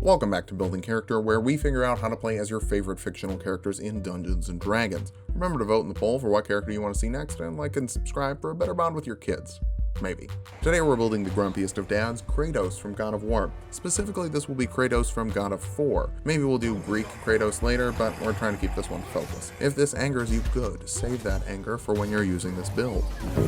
Welcome back to Building Character, where we figure out how to play as your favorite fictional characters in Dungeons & Dragons. Remember to vote in the poll for what character you want to see next, and like and subscribe for a better bond with your kids. Maybe. Today we're building the grumpiest of dads, Kratos from God of War. Specifically, this will be Kratos from God of 4. Maybe we'll do Greek Kratos later, but we're trying to keep this one focused. If this angers you, good. Save that anger for when you're using this build.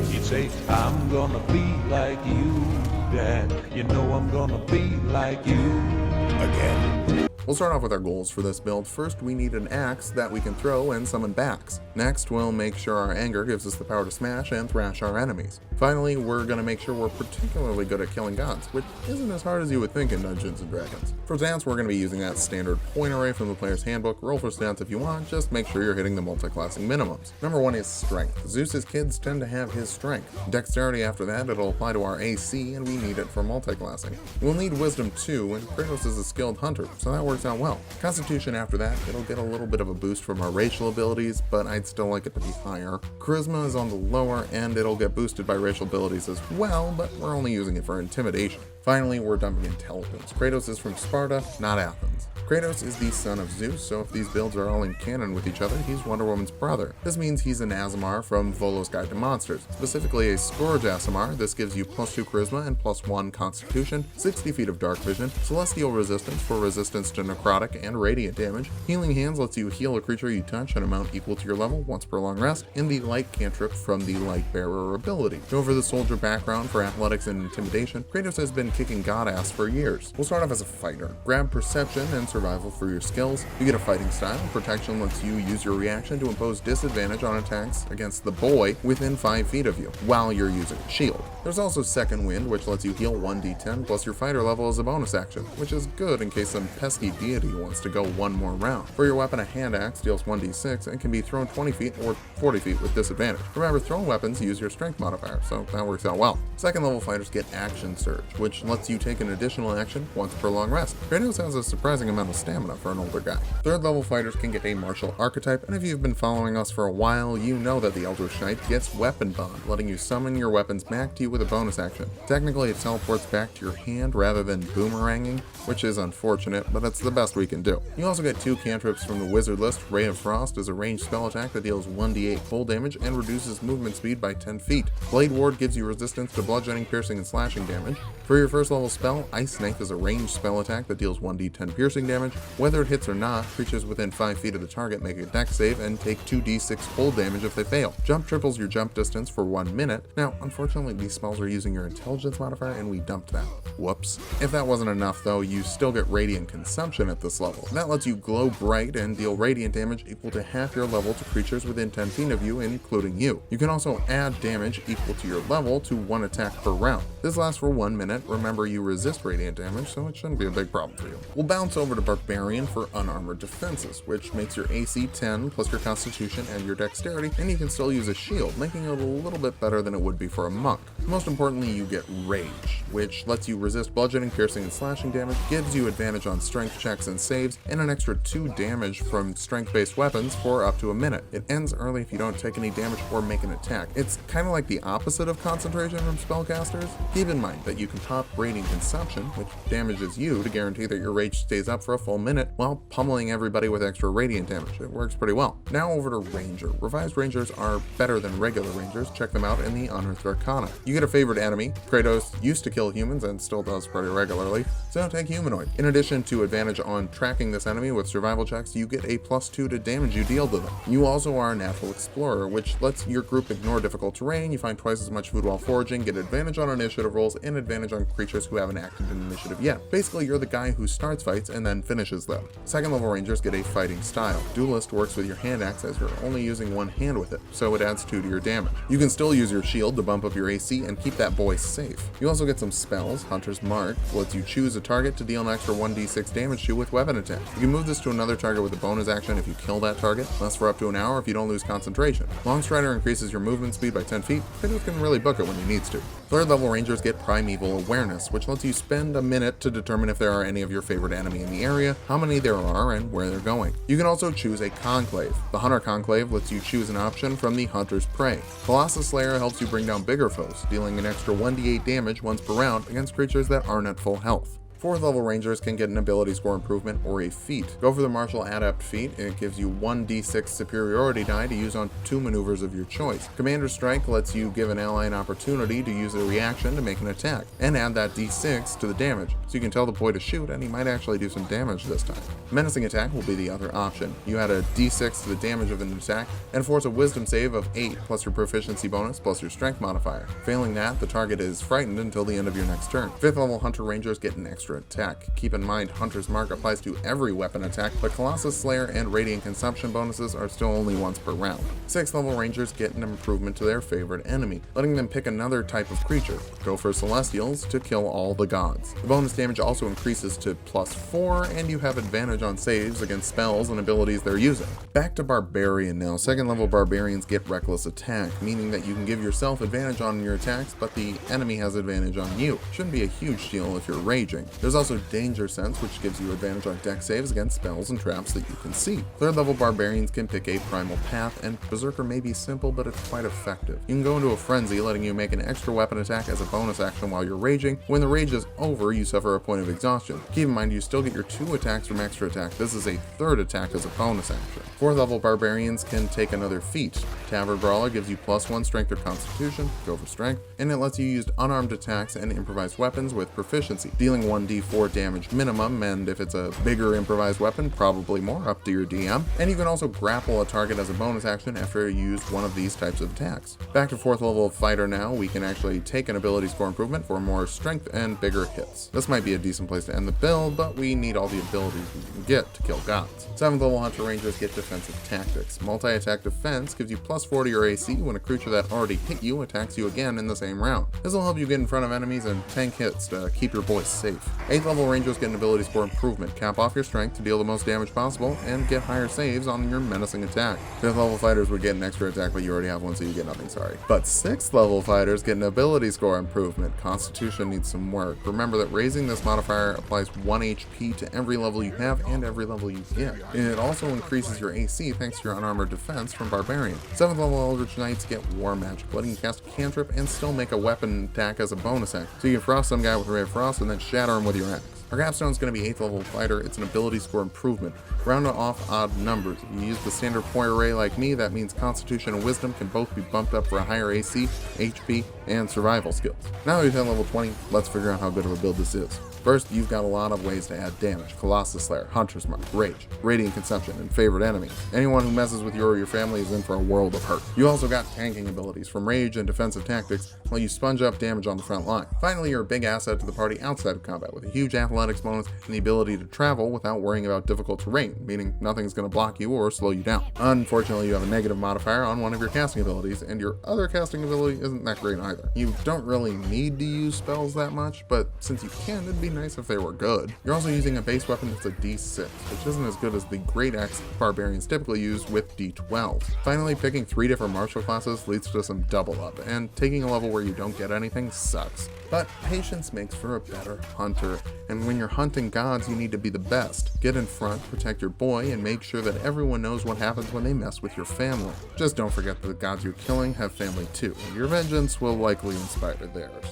You'd say, I'm gonna be like you, Dad. You know I'm gonna be like you again. We'll start off with our goals for this build. First, we need an axe that we can throw and summon backs. Next, we'll make sure our anger gives us the power to smash and thrash our enemies. Finally, we're going to make sure we're particularly good at killing gods, which isn't as hard as you would think in Dungeons & Dragons. For stats, we're going to be using that standard point array from the player's handbook. Roll for stats if you want, just make sure you're hitting the multi-classing minimums. Number 1 is strength. Zeus's kids tend to have his strength. Dexterity after that, it'll apply to our AC, and we need it for multi-classing. We'll need wisdom too, and Kratos is a skilled hunter, so that works out well. Constitution after that, it'll get a little bit of a boost from our racial abilities, but I'd still like it to be higher. Charisma is on the lower end, it'll get boosted by racial abilities as well, but we're only using it for intimidation. Finally, we're dumping intelligence. Kratos is from Sparta, not Athens. Kratos is the son of Zeus, so if these builds are all in canon with each other, he's Wonder Woman's brother. This means he's an Aasimar from Volo's Guide to Monsters, specifically a Scourge Aasimar. This gives you +2 Charisma and +1 Constitution, 60 feet of Dark Vision, Celestial Resistance for resistance to necrotic and radiant damage. Healing Hands lets you heal a creature you touch an amount equal to your level once per long rest, and the Light Cantrip from the Light Bearer ability. Go over the soldier background for athletics and intimidation. Kratos has been kicking god ass for years. We'll start off as a fighter. Grab perception and survival for your skills. You get a fighting style. Protection lets you use your reaction to impose disadvantage on attacks against the boy within 5 feet of you while you're using a shield. There's also second wind, which lets you heal 1d10 plus your fighter level as a bonus action, which is good in case some pesky deity wants to go one more round. For your weapon, a hand axe deals 1d6 and can be thrown 20 feet or 40 feet with disadvantage. Remember, thrown weapons use your strength modifier, so that works out well. Second level fighters get action surge, which lets you take an additional action once per long rest. Kratos has a surprising amount of stamina for an older guy. Third level fighters can get a martial archetype, and if you've been following us for a while, you know that the Elder Knight gets weapon bond, letting you summon your weapons back to you with a bonus action. Technically, it teleports back to your hand rather than boomeranging, which is unfortunate, but it's the best we can do. You also get 2 cantrips from the wizard list. Ray of Frost is a ranged spell attack that deals 1d8 full damage and reduces movement speed by 10 feet. Blade Ward gives you resistance to bludgeoning, piercing, and slashing damage. For your first level spell, Ice Knife is a ranged spell attack that deals 1d10 piercing damage. Whether it hits or not, creatures within 5 feet of the target make a dex save and take 2d6 full damage if they fail. Jump triples your jump distance for 1 minute. Now, unfortunately, these spells are using your intelligence modifier and we dumped that. Whoops. If that wasn't enough though, you still get radiant consumption at this level. That lets you glow bright and deal radiant damage equal to half your level to creatures within 10 feet of you, including you. You can also add damage equal to your level to 1 attack per round. This lasts for 1 minute. Remember, you resist radiant damage, so it shouldn't be a big problem for you. We'll bounce over to Barbarian for unarmored defenses, which makes your AC 10 plus your Constitution and your Dexterity, and you can still use a shield, making it a little bit better than it would be for a monk. Most importantly, you get Rage, which lets you resist bludgeoning, piercing, and slashing damage, gives you advantage on strength checks and saves, and an extra 2 damage from strength-based weapons for up to a minute. It ends early if you don't take any damage or make an attack. It's kind of like the opposite of concentration from spellcasters. Keep in mind that you can pop radiant consumption, which damages you to guarantee that your rage stays up for a full minute while pummeling everybody with extra radiant damage. It works pretty well. Now over to Ranger. Revised Rangers are better than regular Rangers. Check them out in the Unearthed Arcana. You get a favorite enemy. Kratos used to kill humans and still does pretty regularly, so take humanoid. In addition to advantage on tracking this enemy with survival checks, you get a +2 to damage you deal to them. You also are a natural explorer, which lets your group ignore difficult terrain. You find twice as much food while foraging, get advantage on initiative rolls, and advantage on creatures who haven't acted in initiative yet. Basically, you're the guy who starts fights and then finishes them. Second level Rangers get a fighting style. Duelist works with your hand axe as you're only using 1 hand with it, so it adds 2 to your damage. You can still use your shield to bump up your AC and keep that boy safe. You also get some spells. Hunter's Mark lets you choose a target to deal an extra 1d6 damage to with weapon attack. You can move this to another target with a bonus action if you kill that target, lasts for up to an hour if you don't lose concentration. Longstrider increases your movement speed by 10 feet. Kratos can really book it when he needs to. Third level Rangers get Primeval Awareness, which lets you spend a minute to determine if there are any of your favorite enemy in the area, how many there are, and where they're going. You can also choose a Conclave. The Hunter Conclave lets you choose an option from the Hunter's Prey. Colossus Slayer helps you bring down bigger foes, dealing an extra 1d8 damage once per round against creatures that aren't at full health. 4th level rangers can get an ability score improvement or a feat. Go for the martial adept feat. It gives you 1d6 superiority die to use on 2 maneuvers of your choice. Commander strike lets you give an ally an opportunity to use a reaction to make an attack, and add that d6 to the damage, so you can tell the boy to shoot and he might actually do some damage this time. Menacing attack will be the other option. You add a d6 to the damage of an attack and force a wisdom save of 8 plus your proficiency bonus plus your strength modifier. Failing that, the target is frightened until the end of your next turn. 5th level hunter rangers get an extra attack. Keep in mind, Hunter's Mark applies to every weapon attack, but Colossus Slayer and Radiant Consumption bonuses are still only once per round. 6th level rangers get an improvement to their favorite enemy, letting them pick another type of creature. Go for Celestials to kill all the gods. The bonus damage also increases to +4, and you have advantage on saves against spells and abilities they're using. Back to Barbarian now. 2nd level Barbarians get Reckless Attack, meaning that you can give yourself advantage on your attacks, but the enemy has advantage on you. Shouldn't be a huge deal if you're raging. There's also Danger Sense, which gives you advantage on dex saves against spells and traps that you can see. 3rd level Barbarians can pick a Primal Path, and Berserker may be simple, but it's quite effective. You can go into a frenzy, letting you make an extra weapon attack as a bonus action while you're raging. When the rage is over, you suffer a point of exhaustion. Keep in mind, you still get your 2 attacks from extra attack. This is a 3rd attack as a bonus action. 4th level Barbarians can take another feat. Tavern Brawler gives you +1 strength or constitution, go for strength, and it lets you use unarmed attacks and improvised weapons with proficiency, dealing 1d4 damage minimum, and if it's a bigger improvised weapon, probably more, up to your DM. And you can also grapple a target as a bonus action after you use one of these types of attacks. Back to 4th level fighter now. We can actually take an ability score improvement for more strength and bigger hits. This might be a decent place to end the build, but we need all the abilities we can get to kill gods. 7th level hunter rangers get defensive tactics. Multi-attack defense gives you +4 to your AC when a creature that already hit you attacks you again in the same round. This will help you get in front of enemies and tank hits to keep your boys safe. 8th level rangers get an ability score improvement. Cap off your strength to deal the most damage possible and get higher saves on your menacing attack. 5th level fighters would get an extra attack, but you already have one, so you get nothing, sorry. But 6th level fighters get an ability score improvement. Constitution needs some work. Remember that raising this modifier applies 1 HP to every level you have and every level you get. It also increases your AC thanks to your unarmored defense from Barbarian. 7th level Eldritch Knights get War Magic, letting you cast a cantrip and still make a weapon attack as a bonus act. So you can frost some guy with Ray of Frost and then shatter him with your axe. Our capstone is going to be 8th level fighter. It's an ability score improvement. Round off odd numbers. If you use the standard Poiré like me, that means Constitution and Wisdom can both be bumped up for a higher AC, HP, and survival skills. Now that we've hit level 20, let's figure out how good of a build this is. First, you've got a lot of ways to add damage. Colossus Slayer, Hunter's Mark, Rage, Radiant Consumption, and favorite enemy. Anyone who messes with you or your family is in for a world of hurt. You also got tanking abilities from Rage and defensive tactics, while you sponge up damage on the front line. Finally, you're a big asset to the party outside of combat, with a huge athletics bonus and the ability to travel without worrying about difficult terrain, meaning nothing's going to block you or slow you down. Unfortunately, you have a negative modifier on one of your casting abilities, and your other casting ability isn't that great either. You don't really need to use spells that much, but since you can, it'd be nice if they were good. You're also using a base weapon that's a D6, which isn't as good as the Great Axe Barbarians typically use with D12s. Finally, picking 3 different martial classes leads to some double up, and taking a level where you don't get anything sucks. But patience makes for a better hunter, and when you're hunting gods, you need to be the best. Get in front, protect your boy, and make sure that everyone knows what happens when they mess with your family. Just don't forget that the gods you're killing have family too, and your vengeance will likely inspire theirs.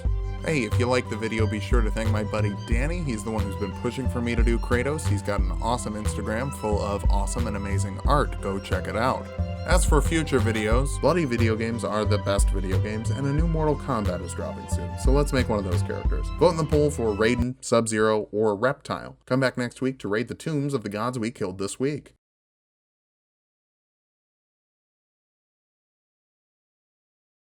Hey, if you liked the video, be sure to thank my buddy Danny. He's the one who's been pushing for me to do Kratos. He's got an awesome Instagram full of awesome and amazing art. Go check it out. As for future videos, bloody video games are the best video games, and a new Mortal Kombat is dropping soon, so let's make one of those characters. Vote in the poll for Raiden, Sub-Zero, or Reptile. Come back next week to raid the tombs of the gods we killed this week.